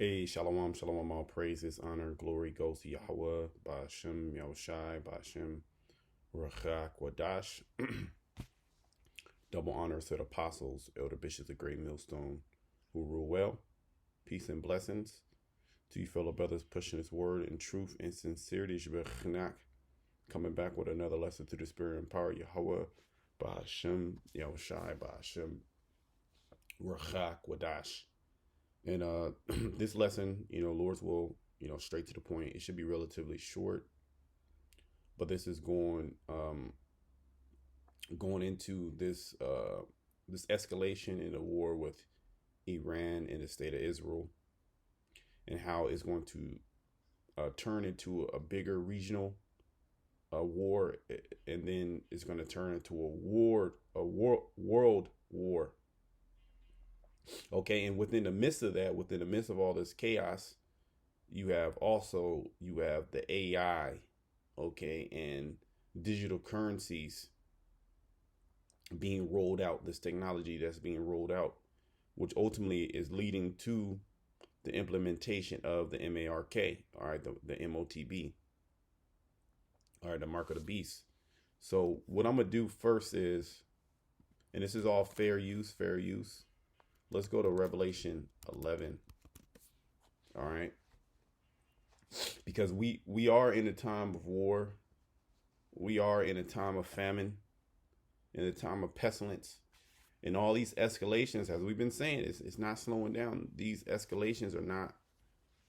Hey, shalom, shalom, all praises, honor, glory goes to Yahweh, Ba'ashem, Yahushai, Ba'ashem, Rachak, Wadash. Double honors to the apostles, elder bishops of Great Millstone, who rule well. Peace and blessings to you fellow brothers pushing this word in truth and sincerity. Shebechnak, coming back with another lesson to the spirit and power, Yahweh, Ba'ashem, Yahushai, Ba'ashem, Rachak, Wadash. And this lesson, Lord's will, straight to the point. It should be relatively short, but this is going into this this escalation in the war with Iran and the state of Israel, and how it's going to turn into a bigger regional war, and then it's going to turn into a world war. Okay, and within the midst of that, within the midst of all this chaos, you have the AI, okay, and digital currencies being rolled out, this technology that's being rolled out, which ultimately is leading to the implementation of the MARK, all right, the Motb, all right, the mark of the beast. So what I'm gonna do first is, and this is all fair use. Let's go to Revelation 11. All right. Because we are in a time of war. We are in a time of famine, in a time of pestilence. And all these escalations, as we've been saying, it's not slowing down. These escalations are not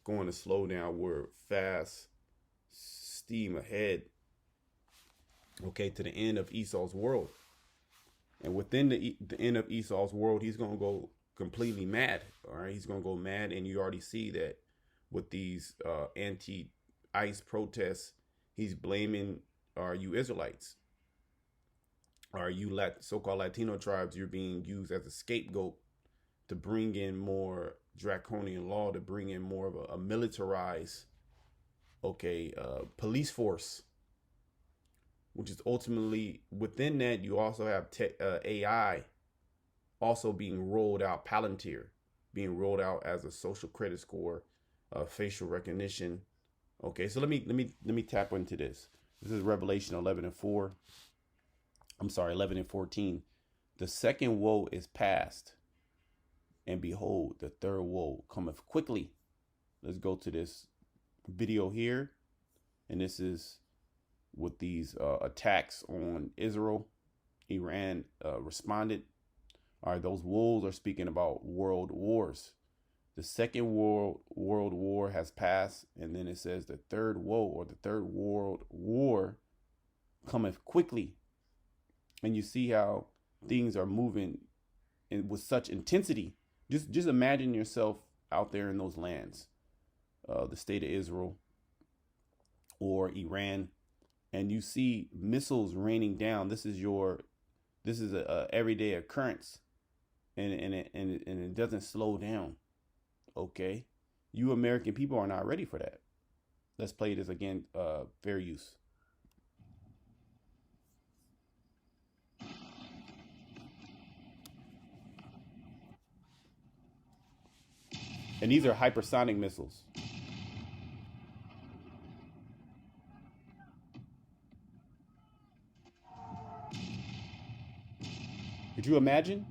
going to slow down. We're fast steam ahead, okay, to the end of Esau's world. And within the end of Esau's world, he's going to go completely mad. All right, he's gonna go mad, and you already see that with these anti-ICE protests. He's blaming you Israelites, you so-called Latino tribes. You're being used as a scapegoat to bring in more draconian law, to bring in more of a militarized, police force, which is ultimately within that. You also have AI. Also being rolled out, Palantir being rolled out as a social credit score, facial recognition. Okay, so let me tap into this. This is Revelation 11:4. I'm sorry, 11 and 14. The second woe is past, and behold, the third woe cometh quickly. Let's go to this video here, and this is with these attacks on Israel. Iran responded. All right, those wolves are speaking about world wars. The second world war has passed, and then it says the third woe, or the third world war, cometh quickly. And you see how things are moving with such intensity. Just imagine yourself out there in those lands, the state of Israel or Iran, and you see missiles raining down. This is a everyday occurrence. And it doesn't slow down. Okay, you American people are not ready for that. Let's play this again. Fair use. And these are hypersonic missiles. Could you imagine?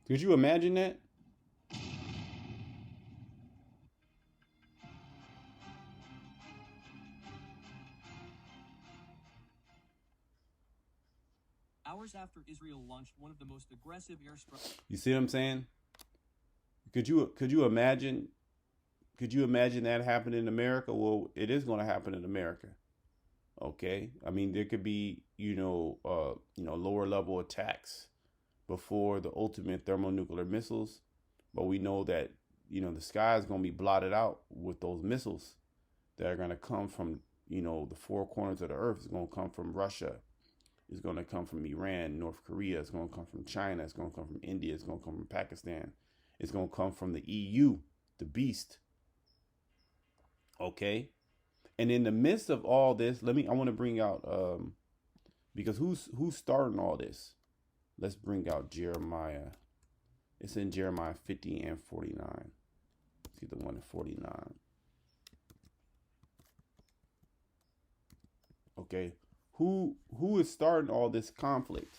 Could you imagine that? Hours after Israel launched one of the most aggressive airstrikes. You see what I'm saying? Could you imagine? Could you imagine that happening in America? Well, it is going to happen in America. Okay, I mean, there could be lower level attacks before the ultimate thermonuclear missiles, but we know that the sky is going to be blotted out with those missiles that are going to come from the four corners of the earth. It's going to come from Russia, it's going to come from Iran, North Korea, it's going to come from China, it's going to come from India, it's going to come from Pakistan, it's going to come from the EU, the beast. Okay, And in the midst of all this, I want to bring out because who's starting all this? Let's bring out Jeremiah. It's in Jeremiah 50 and 49. See the one at 49. Okay, who is starting all this conflict?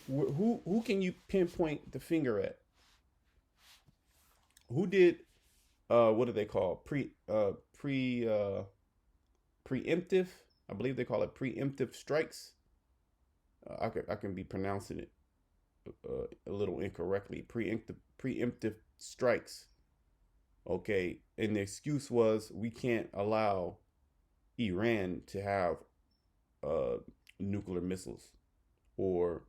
Who can you pinpoint the finger at? Who did what do they call preemptive? I believe they call it preemptive strikes. I can be pronouncing it a little incorrectly. Preemptive strikes. Okay, and the excuse was we can't allow Iran to have nuclear missiles or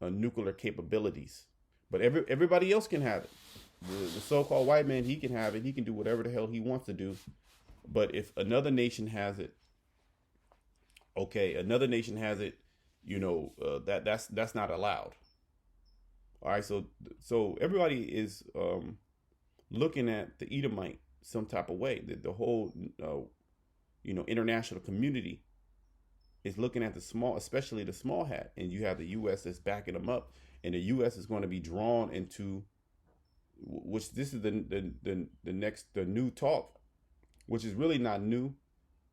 nuclear capabilities, but everybody else can have it. The so-called white man, he can have it. He can do whatever the hell he wants to do. But if another nation has it, okay, another nation has it, that's not allowed. All right, so everybody is looking at the Edomite some type of way. The whole international community is looking at the small, especially the small hat, and you have the U.S. that's backing them up, and the U.S. is going to be drawn into, which this is the new talk, which is really not new,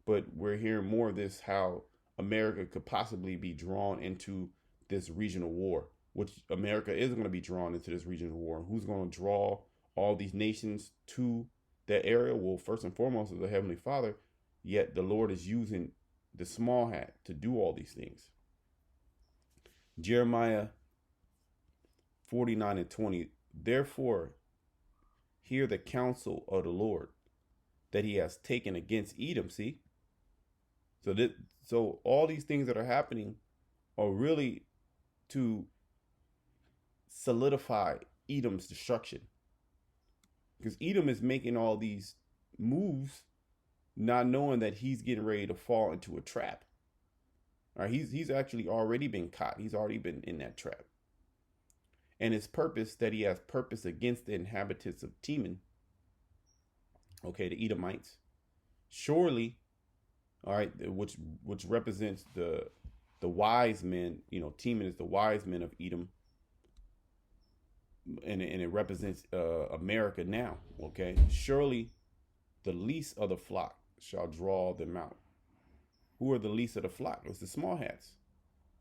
but we're hearing more of this, how America could possibly be drawn into this regional war, which America is going to be drawn into this regional war. Who's going to draw all these nations to that area? Well, first and foremost is the Heavenly Father, yet the Lord is using the small hat to do all these things. Jeremiah 49 and 20, therefore hear the counsel of the Lord that he has taken against Edom. See? So all these things that are happening are really to solidify Edom's destruction. Because Edom is making all these moves not knowing that he's getting ready to fall into a trap. All right, he's actually already been caught. He's already been in that trap. And his purpose, that he has purpose against the inhabitants of Teman, okay, the Edomites, surely, all right, which represents the wise men. Teman is the wise men of Edom, and it represents America now. Okay, surely the least of the flock shall draw them out. Who are the least of the flock? It's the small hats.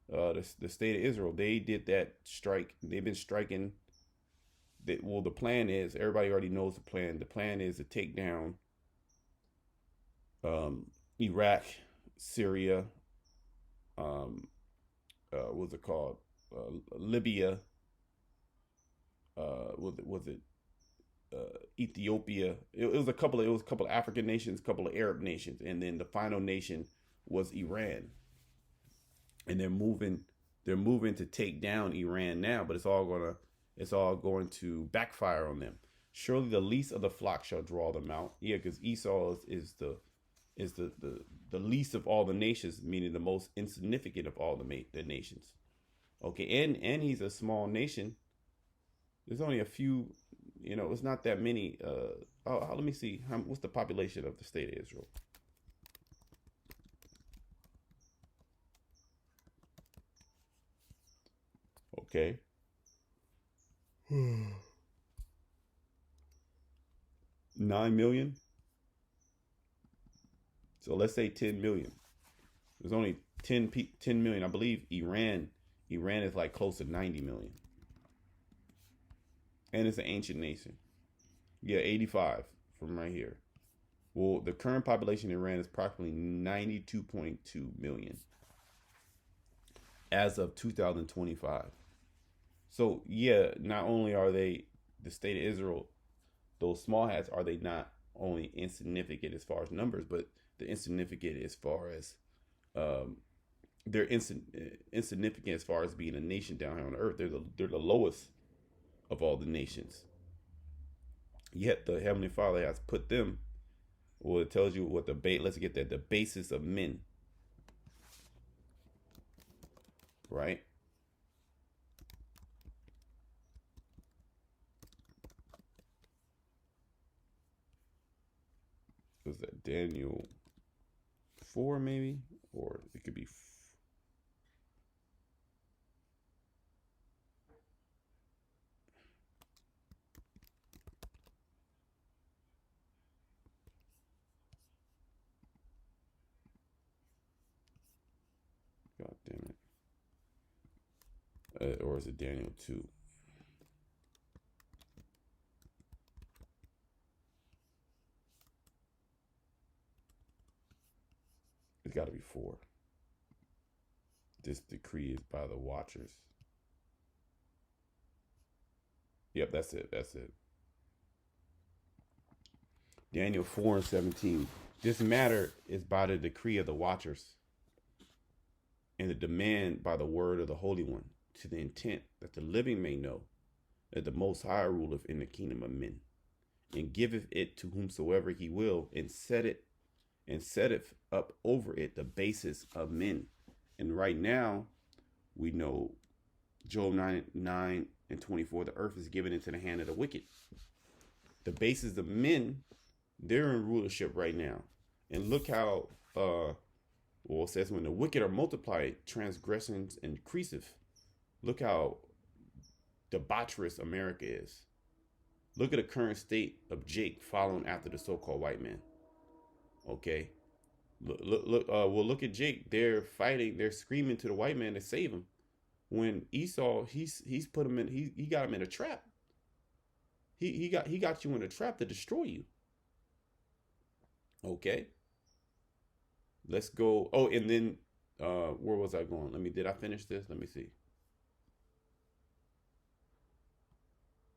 The state of Israel, they did that strike. They've been striking. The plan is, everybody already knows the plan. The plan is to take down Iraq, Syria, what's it called? Libya. Was it Ethiopia? It was a couple of African nations, a couple of Arab nations, and then the final nation was Iran. And they're moving to take down Iran now, but it's all going to backfire on them. Surely the least of the flock shall draw them out. Yeah, because Esau is the least of all the nations, meaning the most insignificant of all the nations. Okay, and he's a small nation. There's only a few, it's not that many. Let me see. What's the population of the state of Israel? Okay. 9 million. So let's say 10 million. There's only 10 million. I believe Iran is like close to 90 million. And it's an ancient nation. Yeah, 85 from right here. Well, the current population in Iran is approximately 92.2 million as of 2025. So yeah, not only are they the state of Israel, those small hats, are they not only insignificant as far as numbers, but they're insignificant as far as they're insignificant as far as being a nation down here on earth. They're the lowest of all the nations. Yet the Heavenly Father has put them. Well, it tells you what let's get that, the basis of men. Right? Was that Daniel 4 maybe, or it could be. God damn it. Or is it Daniel 2? It's got to be 4. This decree is by the watchers. Yep, that's it. That's it. Daniel 4:17. This matter is by the decree of the watchers, and the demand by the word of the Holy One, to the intent that the living may know that the Most High ruleth in the kingdom of men, and giveth it to whomsoever he will, and setteth up over it the basis of men. And right now, we know Job 9:9-24, the earth is given into the hand of the wicked. The basis of men, they're in rulership right now. And look how, it says when the wicked are multiplied, transgressions increaseth. Look how debaucherous America is. Look at the current state of Jake following after the so-called white man. Okay. Look at Jake. They're fighting. They're screaming to the white man to save him. When Esau, he's put him in. He got him in a trap. He got you in a trap to destroy you. Okay. Let's go. Oh, and then where was I going? Did I finish this? Let me see.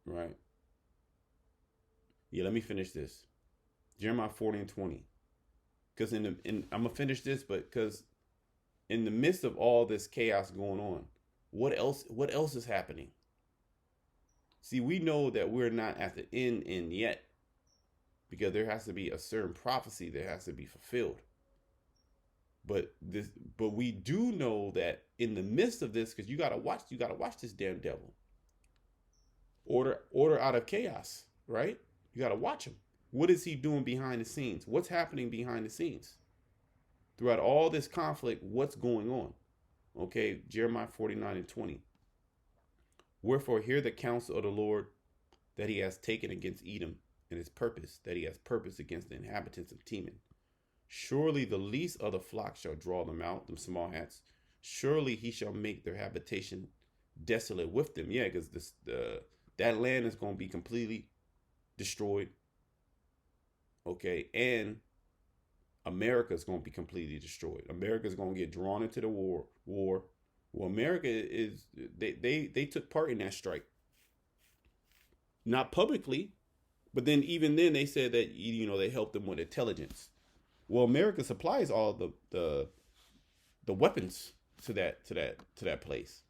Right. Yeah, let me finish this. Jeremiah 40:20. Because I'm gonna finish this, but because in the midst of all this chaos going on, what else is happening? See, we know that we're not at the end yet, because there has to be a certain prophecy that has to be fulfilled. But we do know that in the midst of this, because you gotta watch this damn devil. Order out of chaos, right? You gotta watch him. What is he doing behind the scenes? What's happening behind the scenes? Throughout all this conflict, what's going on? Okay, Jeremiah 49:20. Wherefore hear the counsel of the Lord that he has taken against Edom, and his purpose that he has purposed against the inhabitants of Teman. Surely the least of the flock shall draw them out, them small hats. Surely he shall make their habitation desolate with them. Yeah, because that land is going to be completely destroyed. Okay, and America is going to be completely destroyed. America is going to get drawn into the war. Well, America is they took part in that strike, not publicly, but then even then they said that they helped them with intelligence. Well, America supplies all the weapons to that place.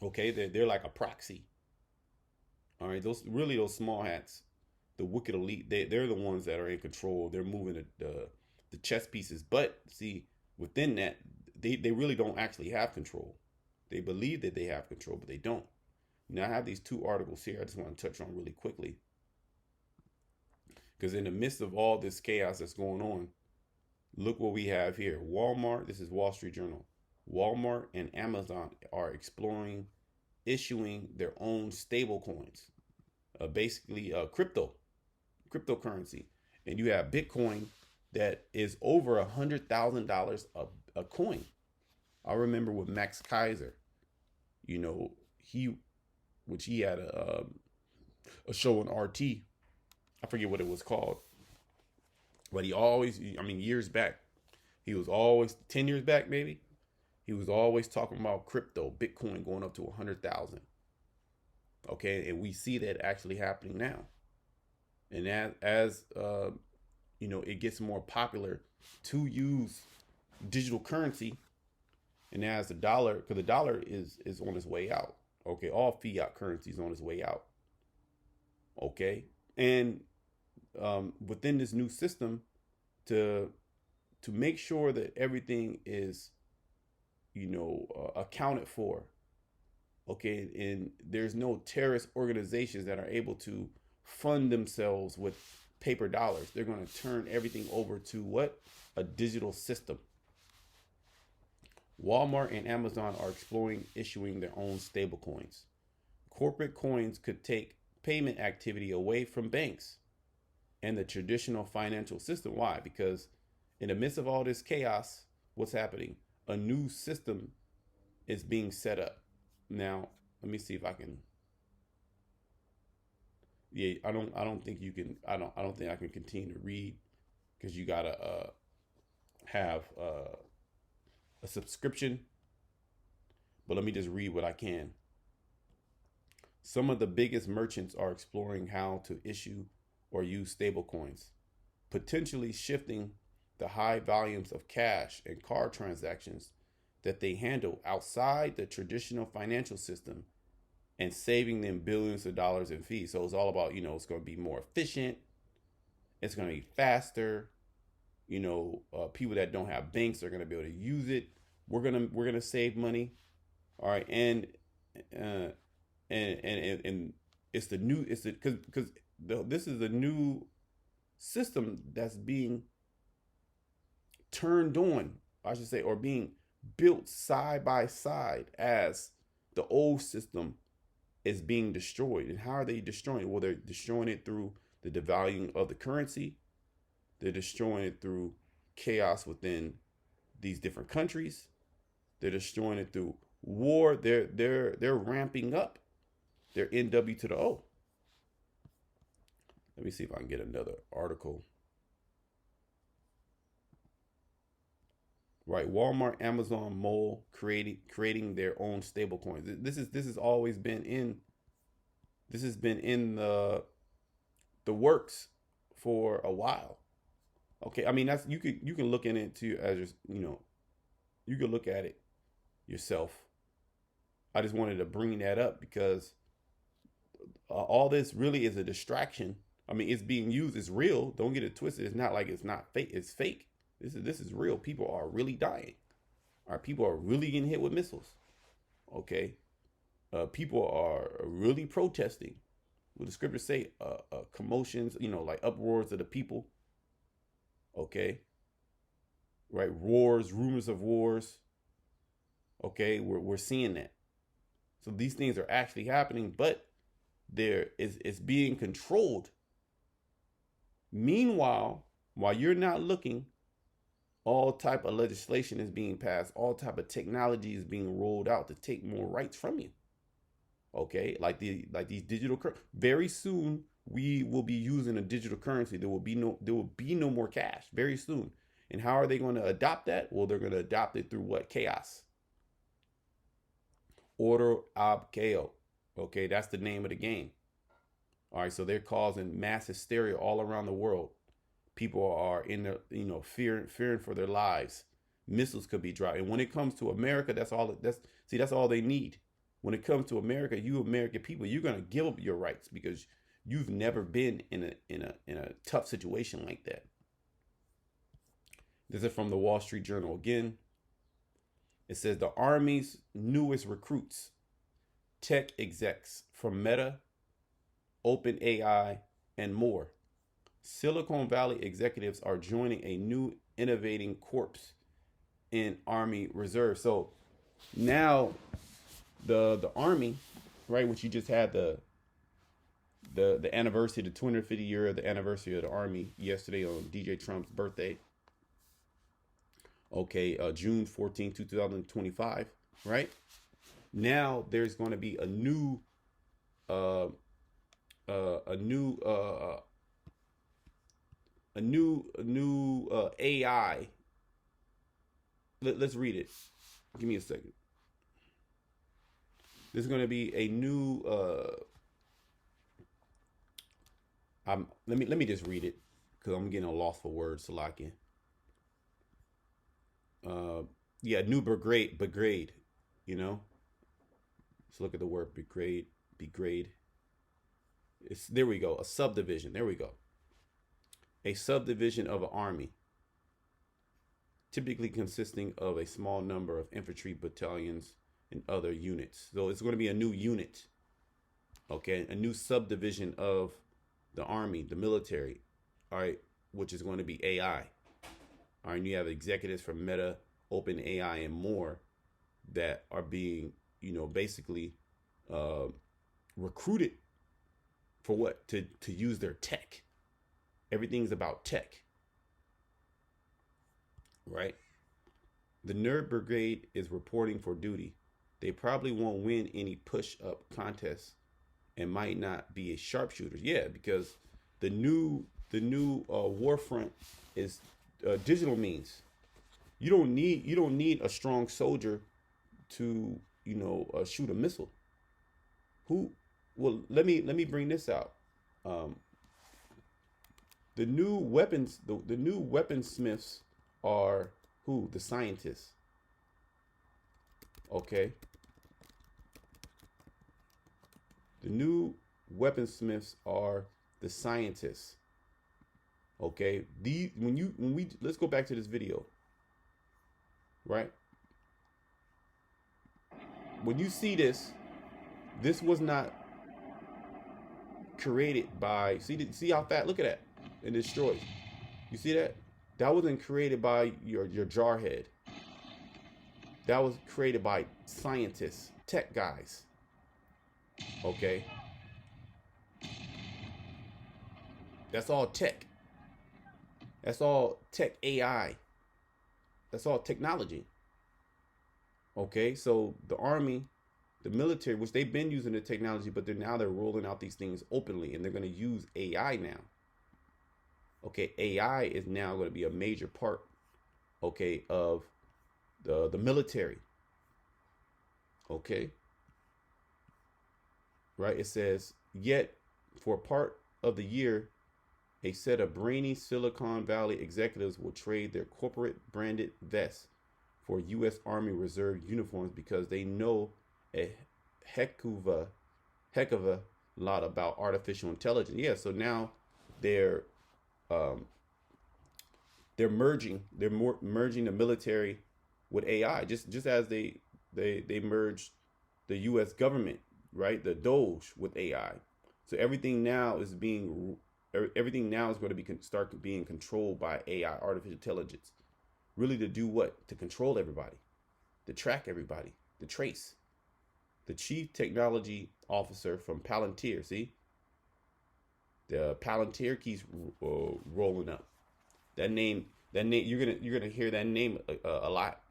Okay, they're like a proxy. All right, those small hats, the wicked elite, they're the ones that are in control. They're moving the chess pieces. But see, within that, they really don't actually have control. They believe that they have control, but they don't. Now I have these 2 articles here I just want to touch on really quickly. Because in the midst of all this chaos that's going on, look what we have here. Walmart, this is Wall Street Journal. Walmart and Amazon are exploring issuing their own stable coins. Basically cryptocurrency. And you have Bitcoin that is over $100,000 a coin. I remember with Max Kaiser, he had a show on RT. I forget what it was called, but he always, years back, he was always 10 years back, maybe. He was always talking about crypto, Bitcoin going up to 100,000. Okay, and we see that actually happening now. And as it gets more popular to use digital currency, and as the dollar, because the dollar is on its way out. Okay, all fiat currency is on its way out. Okay, and within this new system, to make sure that everything is accounted for. Okay, and there's no terrorist organizations that are able to fund themselves with paper dollars. They're going to turn everything over to what? a digital system. Walmart and Amazon are exploring issuing their own stablecoins. Corporate coins could take payment activity away from banks and the traditional financial system. Why? Because in the midst of all this chaos, what's happening? A new system is being set up. Now, let me see if I can. Yeah, I don't think you can. I don't think I can continue to read because you gotta have a subscription. But let me just read what I can. Some of the biggest merchants are exploring how to issue or use stablecoins, potentially shifting the high volumes of cash and card transactions that they handle outside the traditional financial system and saving them billions of dollars in fees. So it's all about, it's going to be more efficient. It's going to be faster. People that don't have banks are going to be able to use it. We're gonna save money. All right, and it's the new because this is a new system that's being turned on, I should say, or being built side by side as the old system is being destroyed. And how are they destroying it? Well, they're destroying it through the devaluing of the currency. They're destroying it through chaos within these different countries. They're destroying it through war. They're ramping up their NW to the O. Let me see if I can get another article. Right, Walmart, Amazon, Mole creating their own stablecoins. This has always been in. This has been in the works for a while. Okay, I mean that's you can look in it too as just you can look at it yourself. I just wanted to bring that up because all this really is a distraction. I mean, it's being used. It's real. Don't get it twisted. It's not like it's not fake. It's fake. This is real. People are really dying. All right, people are really getting hit with missiles. Okay, people are really protesting. What the scriptures say, commotions. Like uproars of the people. Okay, right, wars, rumors of wars. Okay, we're seeing that. So these things are actually happening, but it's being controlled. Meanwhile, while you're not looking, all type of legislation is being passed. All type of technology is being rolled out to take more rights from you. Okay, like these digital. Very soon we will be using a digital currency. There will be no more cash very soon. And how are they going to adopt that? Well, they're going to adopt it through what? Chaos. Order ob chaos. Okay, that's the name of the game. All right, so they're causing mass hysteria all around the world. People are in the fearing for their lives. Missiles could be dropped. And when it comes to America, that's all they need. When it comes to America, you American people, you're gonna give up your rights because you've never been in a tough situation like that. This is from the Wall Street Journal again. It says the Army's newest recruits, tech execs from Meta, OpenAI, and more. Silicon Valley executives are joining a new innovating corps in Army Reserve. So now the Army, right, which you just had the anniversary, the 250 year of the anniversary of the Army yesterday on DJ Trump's birthday. Okay, June 14, 2025, right? Now there's going to be a new AI. Let's read it. Give me a second. There's going to be a new. Let me just read it because I'm getting a loss for words, Salakia. New brigade. Let's look at the word brigade. There we go. A subdivision. There we go. A subdivision of an army, typically consisting of a small number of infantry battalions and other units. So it's going to be a new unit. Okay, a new subdivision of the army, the military. All right, which is going to be AI. All right, and you have executives from Meta, OpenAI, and more that are being, basically uh, recruited for what? To use their tech. Everything's about tech, right? The Nerd Brigade is reporting for duty. They probably won't win any push-up contests and might not be a sharpshooter. Yeah, because the new war front is digital means. You don't need a strong soldier to shoot a missile. Who? Well, let me bring this out. Um, the new weapons the new weaponsmiths are who? The scientists. Okay, the new weaponsmiths are the scientists. Okay, the when we let's go back to this video, right? When you see this, this was not created by, see how fat, look at that, and destroys. You see that? That wasn't created by your jarhead. That was created by scientists, tech guys. Okay, that's all tech. That's all tech AI. That's all technology. Okay, so the army, the military, which they've been using the technology, but they're rolling out these things openly, and they're going to use AI now. Okay, AI is now going to be a major part, okay, of the military. Okay, right? It says, yet for part of the year, a set of brainy Silicon Valley executives will trade their corporate branded vests for U.S. Army Reserve uniforms because they know a heck of a lot about artificial intelligence. Yeah, so now they're um, merging the military with AI, just as they merged the U.S. government, right, the Doge, with AI. So everything now is going to start being controlled by AI, artificial intelligence. Really, to do what? To control everybody, to track everybody, to trace. The chief technology officer from Palantir. See, the Palantir keeps rolling up. That name. You're gonna hear that name a lot.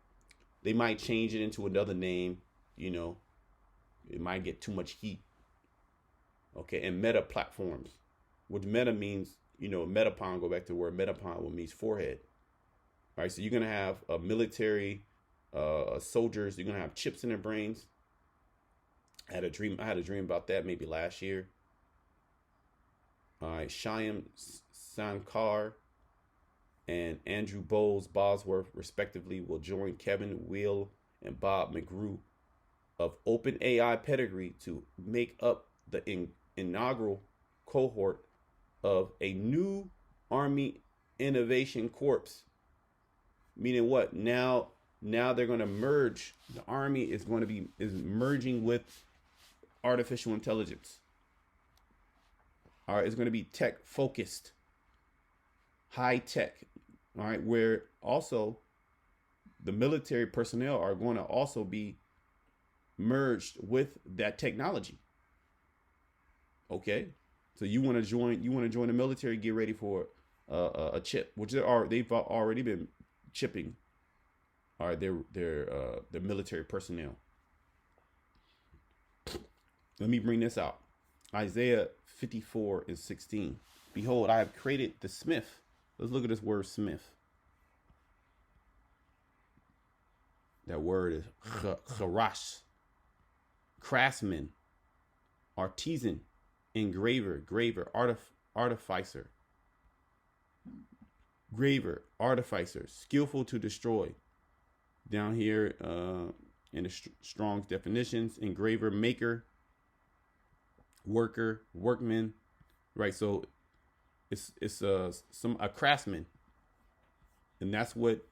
They might change it into another name. It might get too much heat. Okay, and Meta platforms, which Meta means, Metapon. Go back to where Metapon means forehead. All right, so you're gonna have a military, soldiers. You're gonna have chips in their brains. I had a dream about that maybe last year. All right, Shyam Sankar and Andrew Bosworth, respectively, will join Kevin Weil and Bob McGrew of OpenAI pedigree to make up the inaugural cohort of a new Army Innovation Corps. Meaning what? Now they're going to merge. The Army is merging with artificial intelligence. All right, it's going to be tech focused, high tech. All right, where also the military personnel are going to also be merged with that technology. Okay, so you want to join the military, get ready for a chip, which they've already been chipping. All right, their military personnel. Let me bring this out. Isaiah 54:16. Behold, I have created the smith. Let's look at this word smith. That word is charash. Craftsman, artisan, engraver, artificer. Graver, artificer, skillful to destroy. Down here in the Strong's definitions, engraver, maker, worker, workman, right? So it's a craftsman, and that's what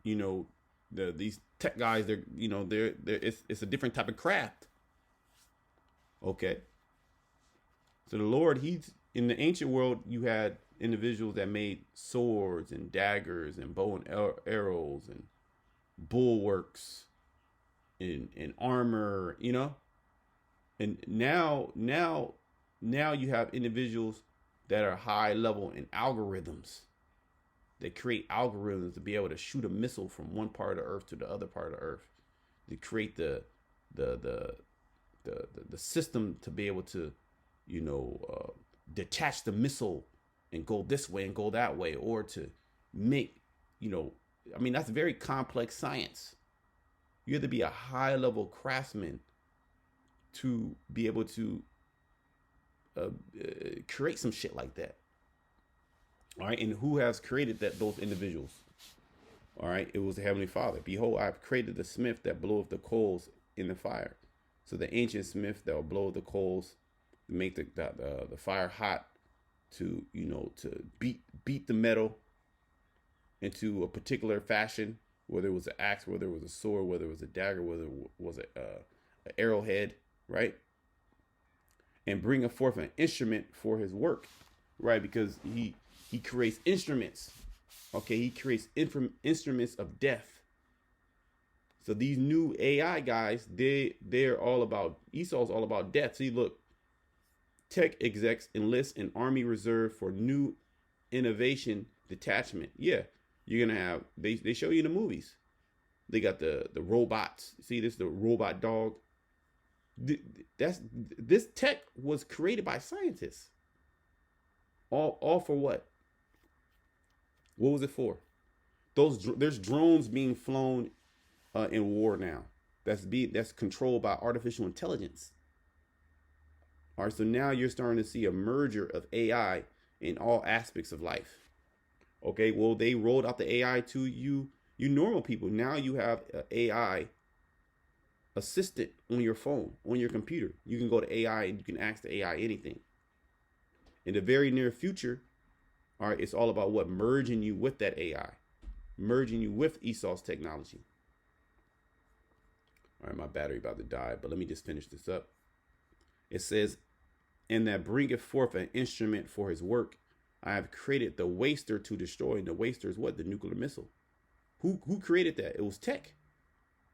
these tech guys. It's a different type of craft. Okay. So the Lord, he's in the ancient world. You had individuals that made swords and daggers and bow and arrows and bulwarks and armor, you know. And now you have individuals that are high level in algorithms. They create algorithms to be able to shoot a missile from one part of the earth to the other part of the earth. They create the the system to be able to, detach the missile and go this way and go that way, or to make, that's very complex science. You have to be a high level craftsman to be able to create some shit like that. All right, and who has created that? Those individuals. All right, it was the Heavenly Father. Behold, I have created the smith that bloweth the coals in the fire. So the ancient smith that will blow the coals, make the fire hot, to to beat the metal into a particular fashion, whether it was an axe, whether it was a sword, whether it was a dagger, whether it was an arrowhead, right? And bring forth an instrument for his work, right? Because he creates instruments. Okay, he creates instruments of death. So these new AI guys, they're all about, Esau's all about death. See, look, tech execs enlist an army reserve for new innovation detachment. Yeah, you're gonna have, they show you in the movies. They got the robots. See, this is the robot dog. This tech was created by scientists. All for what? What was it for? There's drones being flown in war now. That's controlled by artificial intelligence. All right, so now you're starting to see a merger of AI in all aspects of life. Okay, well, they rolled out the AI to you normal people. Now you have an AI assistant on your phone, on your computer. You can go to AI and you can ask the AI anything. In the very near future, all right, it's all about what? Merging you with that AI, merging you with Esau's technology. All right, my battery about to die, but let me just finish this up. It says, and that bringeth forth an instrument for his work. I have created the waster to destroy. And the waster is what? The nuclear missile. Who created that? It was tech.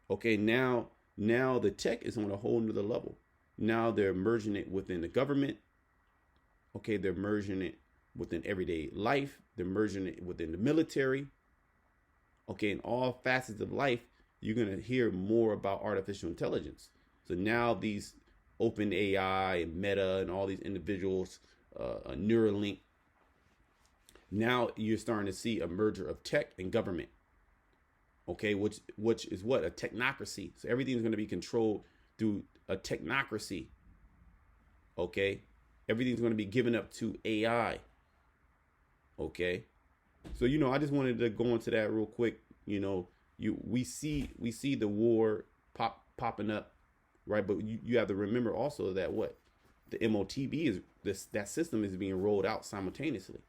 Okay, now the tech is on a whole nother level. Now they're merging it within the government. Okay, they're merging it within everyday life. They're merging it within the military. Okay, in all facets of life, you're going to hear more about artificial intelligence. So now these Open AI and Meta and all these individuals, Neuralink, now you're starting to see a merger of tech and government. Okay, which is what? A technocracy. So everything's going to be controlled through a technocracy. Okay, everything's going to be given up to AI. Okay, so I just wanted to go into that real quick. We see the war popping up, right? But you have to remember also that what the Motb is, that system is being rolled out simultaneously,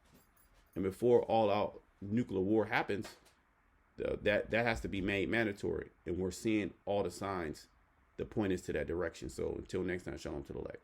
and before all out nuclear war happens, that has to be made mandatory, and we're seeing all the signs that point us to that direction. So until next time, shalom to the elect.